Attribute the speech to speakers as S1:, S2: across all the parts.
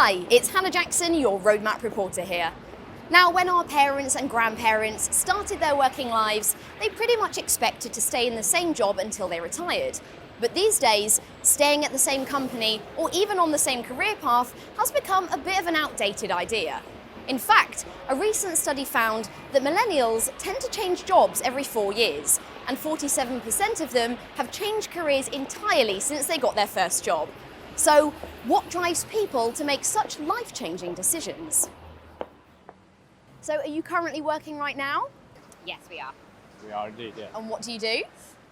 S1: Hi, it's Hannah Jackson, your Roadmap reporter here. Now, when our parents and grandparents started their working lives, they pretty much expected to stay in the same job until they retired. But these days, staying at the same company or even on the same career path has become a bit of an outdated idea. In fact, a recent study found that millennials tend to change jobs every 4 years, and 47% of them have changed careers entirely since they got their first job. So, what drives people to make such life-changing decisions? So, are you currently working right now?
S2: Yes, we are.
S3: We are indeed, yeah.
S1: And what do you do?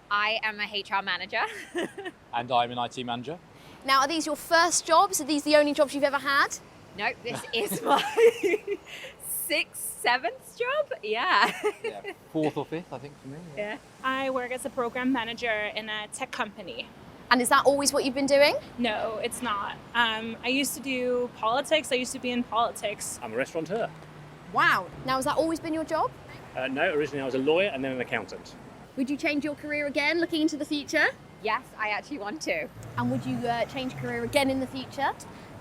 S2: I am a HR manager.
S3: And I'm an IT manager.
S1: Now, are these your first jobs? Are these the only jobs you've ever had?
S2: No, this is my seventh job. Yeah.
S3: Yeah, fourth or fifth, I think, for me.
S2: Yeah.
S4: I work as a program manager in a tech company.
S1: And is that always what you've been doing?
S4: No, it's not. I used to do politics. I used to be in politics.
S5: I'm a restaurateur.
S1: Wow. Now, has that always been your job?
S5: No, originally I was a lawyer and then an accountant.
S1: Would you change your career again, looking into the future?
S2: Yes, I actually want to.
S1: And would you change career again in the future?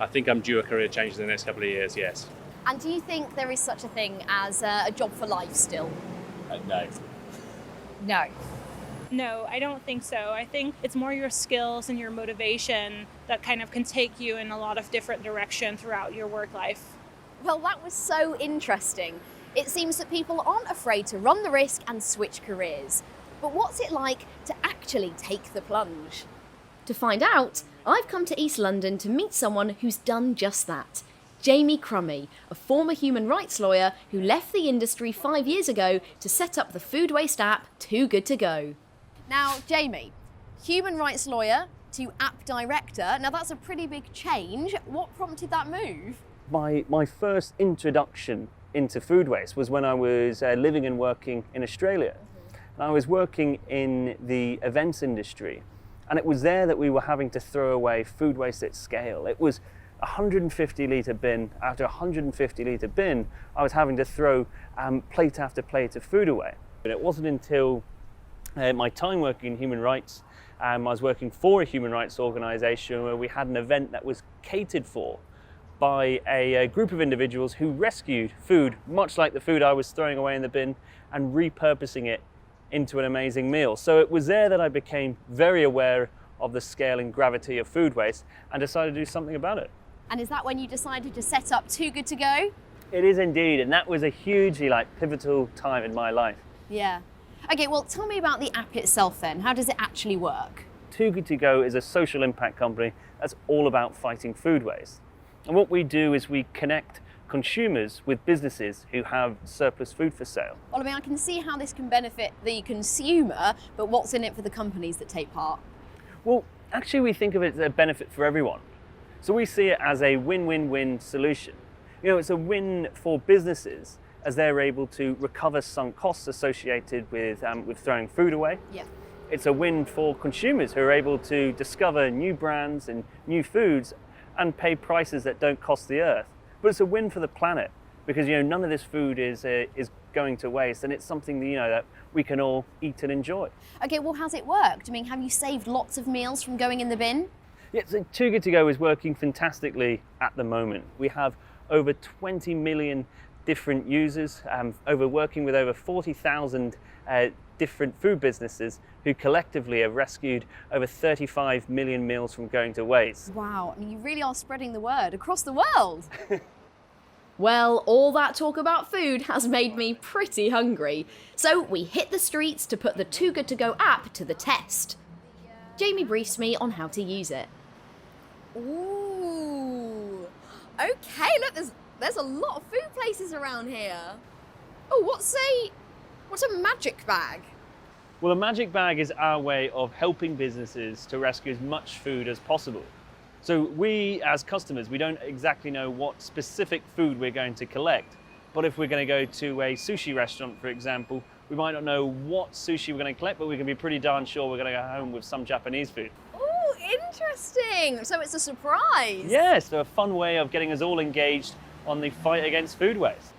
S5: I think I'm due a career change in the next couple of years, yes.
S1: And do you think there is such a thing as a job for life still?
S3: No.
S2: No.
S4: No, I don't think so. I think it's more your skills and your motivation that kind of can take you in a lot of different directions throughout your work life.
S1: Well, that was so interesting. It seems that people aren't afraid to run the risk and switch careers. But what's it like to actually take the plunge? To find out, I've come to East London to meet someone who's done just that. Jamie Crummy, a former human rights lawyer who left the industry 5 years ago to set up the food waste app Too Good To Go. Now, Jamie, human rights lawyer to app director, now that's a pretty big change. What prompted that move?
S6: My first introduction into food waste was when I was living and working in Australia. And I was working in the events industry, and it was there that we were having to throw away food waste at scale. It was a 150 litre bin. After a 150 litre bin, I was having to throw plate after plate of food away. But it wasn't until my time working in human rights, I was working for a human rights organisation where we had an event that was catered for by a group of individuals who rescued food, much like the food I was throwing away in the bin, and repurposing it into an amazing meal. So it was there that I became very aware of the scale and gravity of food waste and decided to do something about it.
S1: And is that when you decided to set up Too Good To Go?
S6: It is indeed, and that was a hugely pivotal time in my life.
S1: Yeah. Okay, well, tell me about the app itself then. How does it actually work?
S6: Too Good To Go is a social impact company that's all about fighting food waste. And what we do is we connect consumers with businesses who have surplus food for sale.
S1: Well, I mean, I can see how this can benefit the consumer, but what's in it for the companies that take part?
S6: Well, actually we think of it as a benefit for everyone. So we see it as a win-win-win solution. You know, it's a win for businesses as they're able to recover sunk costs associated with throwing food away.
S1: Yeah.
S6: It's a win for consumers who are able to discover new brands and new foods and pay prices that don't cost the earth. But it's a win for the planet because none of this food is going to waste, and it's something that we can all eat and enjoy.
S1: Okay, well, how's it worked? I mean, have you saved lots of meals from going in the bin?
S6: Yeah, so Too Good To Go is working fantastically at the moment. We have over 20 million different users, working with over 40,000 different food businesses who collectively have rescued over 35 million meals from going to waste.
S1: Wow, I mean, you really are spreading the word across the world. Well, all that talk about food has made me pretty hungry. So we hit the streets to put the Too Good To Go app to the test. Jamie briefs me on how to use it. Ooh, okay, look, there's a lot of food places around here. Oh, what's a magic bag?
S6: Well, a magic bag is our way of helping businesses to rescue as much food as possible. So we, as customers, we don't exactly know what specific food we're going to collect. But if we're going to go to a sushi restaurant, for example, we might not know what sushi we're going to collect, but we can be pretty darn sure we're going to go home with some Japanese food.
S1: Oh, interesting. So it's a surprise.
S6: Yes, so a fun way of getting us all engaged on the fight against food waste.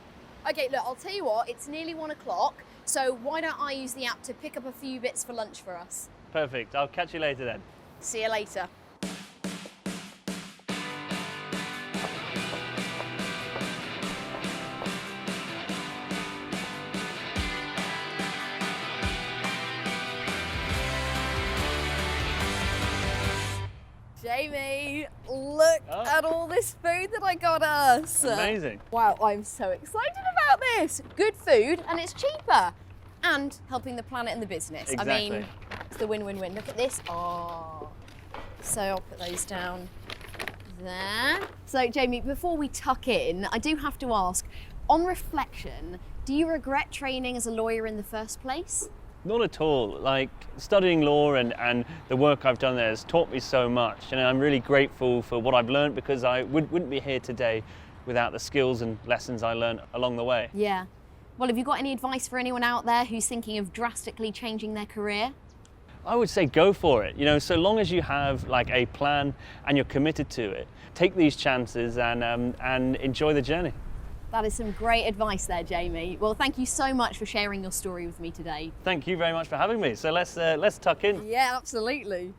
S1: Okay, look, I'll tell you what, it's nearly 1 o'clock, so why don't I use the app to pick up a few bits for lunch for us?
S6: Perfect. I'll catch you later then.
S1: See you later. Jamie, look
S6: Oh.
S1: at all this food that I got us.
S6: Amazing.
S1: Wow, I'm so excited about this. Good food and it's cheaper and helping the planet and the business. I
S6: Exactly.
S1: mean, it's the win-win-win. Look at this. Oh, so I'll put those down there. So Jamie, before we tuck in, I do have to ask, on reflection, do you regret training as a lawyer in the first place?
S6: Not at all. Like, studying law and the work I've done there has taught me so much, and I'm really grateful for what I've learned, because I wouldn't be here today without the skills and lessons I learned along the way.
S1: Yeah. Well, have you got any advice for anyone out there who's thinking of drastically changing their career?
S6: I would say go for it. You know, so long as you have like a plan and you're committed to it, take these chances and enjoy the journey.
S1: That is some great advice there, Jamie. Well, thank you so much for sharing your story with me today.
S6: Thank you very much for having me. So let's tuck in.
S1: Yeah, absolutely.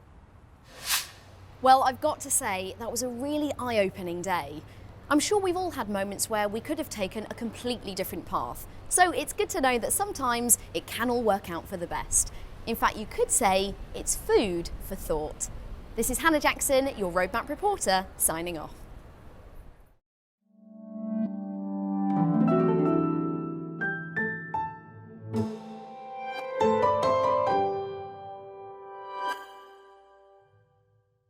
S1: Well, I've got to say, that was a really eye-opening day. I'm sure we've all had moments where we could have taken a completely different path. So it's good to know that sometimes it can all work out for the best. In fact, you could say it's food for thought. This is Hannah Jackson, your Roadmap reporter, signing off.